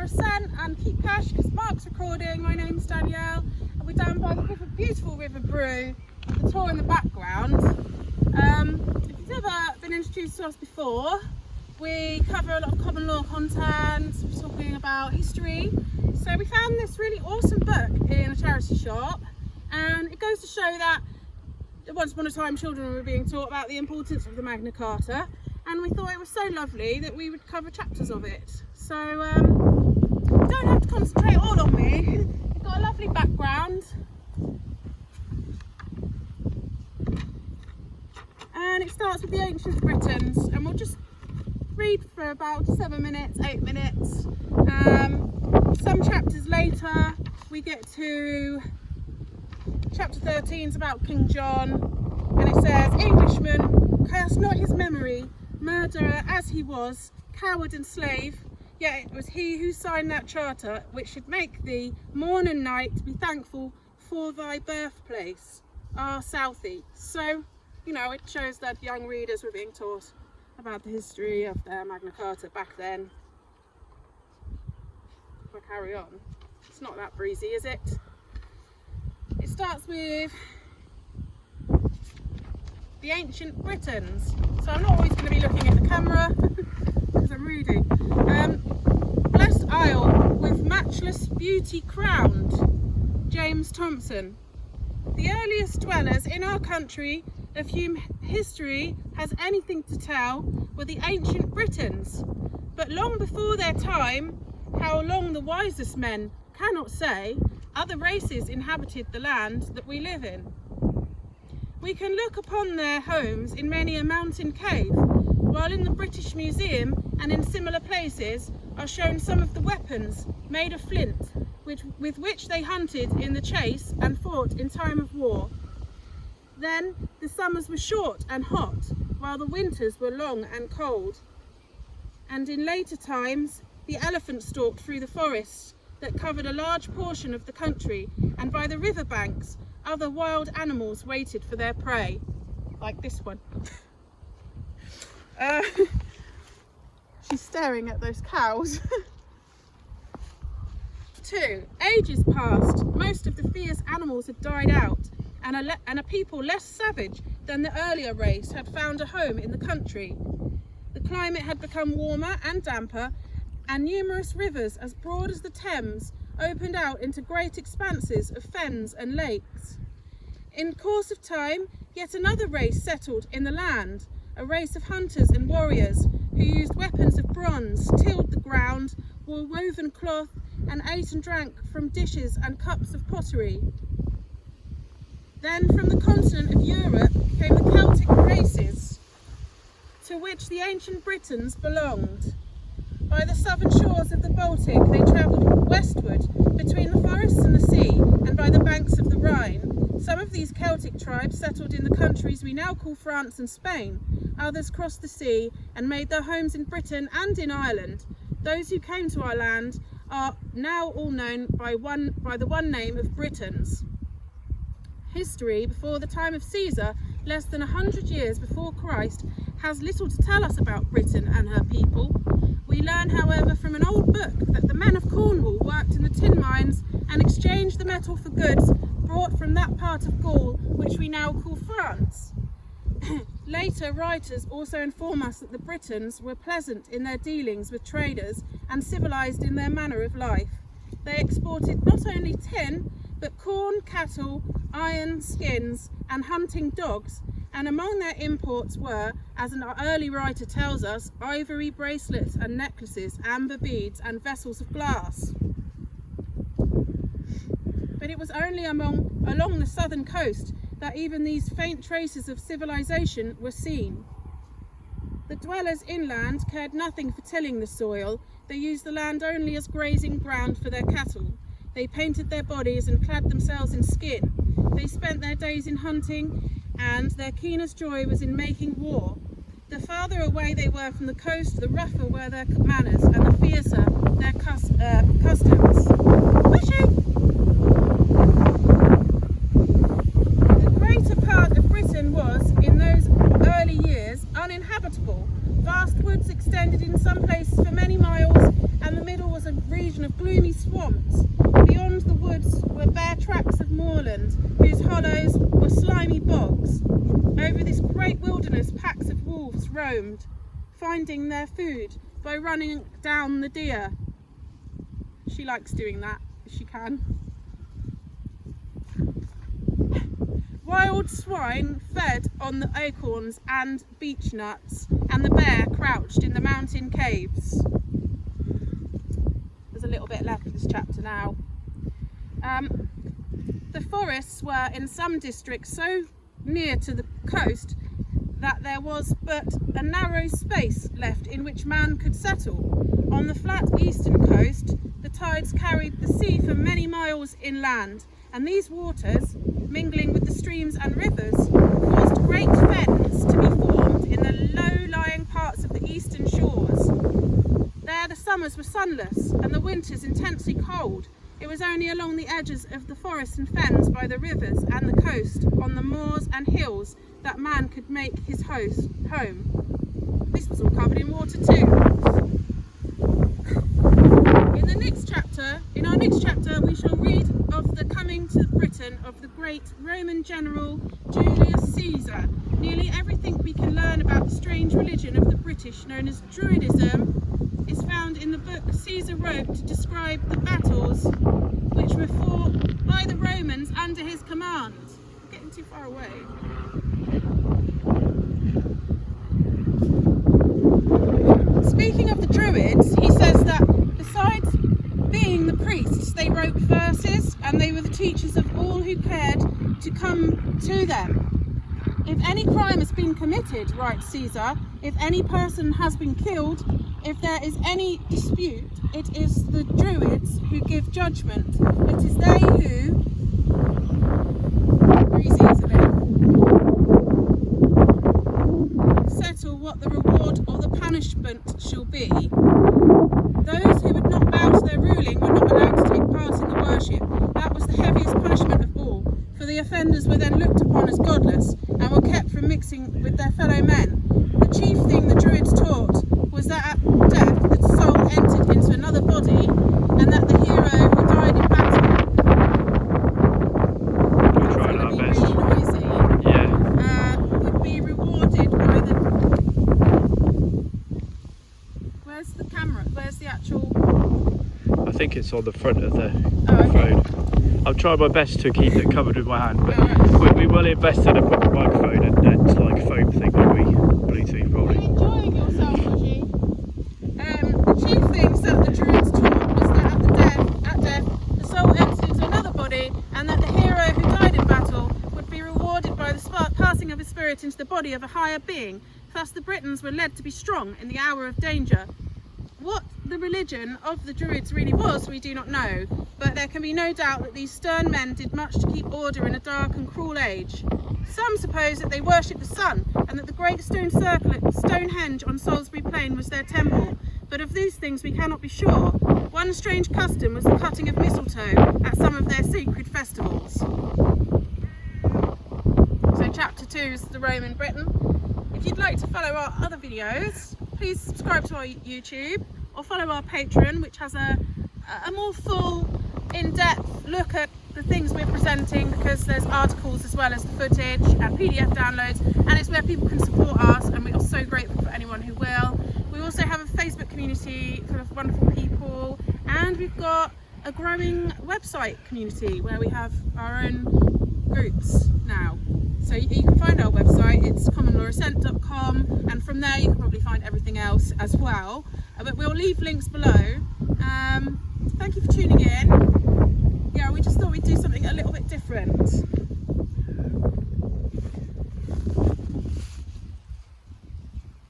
ascent and keep cash because Mark's recording. My name's Danielle and we're down by the beautiful River Brue with the tour in the background. If you've never been introduced to us before, we cover a lot of common law content. We're talking about history. So we found this really awesome book in a charity shop, and it goes to show that once upon a time children were being taught about the importance of the Magna Carta, and we thought it was so lovely that we would cover chapters of it. So you don't have to concentrate all on me. We've got a lovely background. And it starts with the ancient Britons, and we'll just read for about 7 minutes, 8 minutes. Some chapters later we get to chapter 13, is about King John, and it says, Englishman, curse not his memory, murderer as he was, coward and slave, yet it was he who signed that charter which should make thee morn and night be thankful for thy birthplace, our Southie. So, you know, it shows that young readers were being taught about the history of their Magna Carta back then. We'll carry on. It's not that breezy, is it? It starts with the ancient Britons. So I'm not always going to be looking at the camera because I'm reading. Blessed Isle with matchless beauty crowned, James Thompson. The earliest dwellers in our country of whom history has anything to tell were the ancient Britons. But long before their time, how long the wisest men cannot say, other races inhabited the land that we live in. We can look upon their homes in many a mountain cave, while in the British Museum and in similar places are shown some of the weapons made of flint with which they hunted in the chase and fought in time of war. Then the summers were short and hot, while the winters were long and cold. And in later times, the elephant stalked through the forests that covered a large portion of the country, and by the river banks, other wild animals waited for their prey, like this one. She's staring at those cows. 2. Ages passed, most of the fierce animals had died out, and a people less savage than the earlier race had found a home in the country. The climate had become warmer and damper, and numerous rivers as broad as the Thames opened out into great expanses of fens and lakes. In course of time, yet another race settled in the land, a race of hunters and warriors who used weapons of bronze, tilled the ground, wore woven cloth, and ate and drank from dishes and cups of pottery. Then from the continent of Europe came the Celtic races, to which the ancient Britons belonged. By the southern shores of the Baltic they travelled westward between the forests and the sea, and by the banks of the Rhine. Some of these Celtic tribes settled in the countries we now call France and Spain. Others crossed the sea and made their homes in Britain and in Ireland. Those who came to our land are now all known by the one name of Britons. History before the time of Caesar, less than 100 years before Christ, has little to tell us about Britain and her people. We learn, however, from an old book that the men of Cornwall worked in the tin mines and exchanged the metal for goods brought from that part of Gaul which we now call France. Later writers also inform us that the Britons were pleasant in their dealings with traders and civilised in their manner of life. They exported not only tin, but corn, cattle, iron, skins, and hunting dogs, and among their imports were, as an early writer tells us, ivory bracelets and necklaces, amber beads, and vessels of glass. But it was only along the southern coast that even these faint traces of civilization were seen. The dwellers inland cared nothing for tilling the soil. They used the land only as grazing ground for their cattle. They painted their bodies and clad themselves in skin. They spent their days in hunting, and their keenest joy was in making war. The farther away they were from the coast, the rougher were their manners, and the fiercer their customs. The greater part of Britain was, in those early years, uninhabitable. Vast woods extended in some places for many miles, and the middle was a region gloomy swamps. Beyond the woods were bare tracts of moorland, whose hollows were slimy bogs. Over this great wilderness packs of wolves roamed, finding their food by running down the deer. She likes doing that if she can. Wild swine fed on the acorns and beech nuts, and the bear crouched in the mountain caves. There's a little bit left of this chapter now. The forests were in some districts so near to the coast that there was but a narrow space left in which man could settle. On the flat eastern coast, the tides carried the sea for many miles inland, and these waters, mingling with the streams and rivers, caused great fens to be formed in the low-lying parts of the eastern shores. There the summers were sunless and the winters intensely cold. It was only along the edges of the forests and fens by the rivers and the coast, on the moors and hills, that man could make his home. This was all covered in water too. In our next chapter, we shall read of the coming to Britain of the great Roman general Julius Caesar. Nearly everything we can learn about the strange religion of the British, known as Druidism, is found in the book Caesar wrote to describe the battles which were fought by the Romans under his command. We're getting too far away. Speaking of the Druids, he says that besides being the priests, they wrote verses, and they were the teachers of all who cared to come to them. If any crime has been committed, writes Caesar, if any person has been killed, if there is any dispute, it is the Druids who give judgment. It is they who settle what the reward or the punishment shall be. Those who would not bow to their ruling were not allowed to take part in the worship. That was the heaviest punishment of all, for the offenders were then looked upon as godless and were kept from mixing with their fellow men. The chief thing the Druids taught was that at death the soul entered into another body, and that the hero who died in battle. It's going to be really noisy. Yeah. Would be rewarded by the. Where's the camera? Where's the actual? I think it's on the front of the phone. I'll try my best to keep it covered with my hand, but we will invest in a proper microphone and like foam thing that we Bluetooth rolling. Are you enjoying yourself, Reggie? The chief things that the Druids taught was that at death the soul entered into another body, and that the hero who died in battle would be rewarded by the passing of his spirit into the body of a higher being. Thus the Britons were led to be strong in the hour of danger. What the religion of the Druids really was, we do not know, but there can be no doubt that these stern men did much to keep order in a dark and cruel age. Some suppose that they worshipped the sun, and that the great stone circle at Stonehenge on Salisbury Plain was their temple, but of these things we cannot be sure. One strange custom was the cutting of mistletoe at some of their sacred festivals. So chapter 2 is the Roman Briton. If you'd like to follow our other videos, please subscribe to our YouTube or follow our Patreon, which has a more full, in-depth look at the things we're presenting, because there's articles as well as the footage and PDF downloads, and it's where people can support us, and we are so grateful for anyone who will. We also have a Facebook community full of wonderful people, and we've got a growing website community where we have our own groups now. So you can find our website, it's commonlawascent.com, and from there you can probably find everything else as well. But we'll leave links below. Thank you for tuning in. Yeah, we just thought we'd do something a little bit different.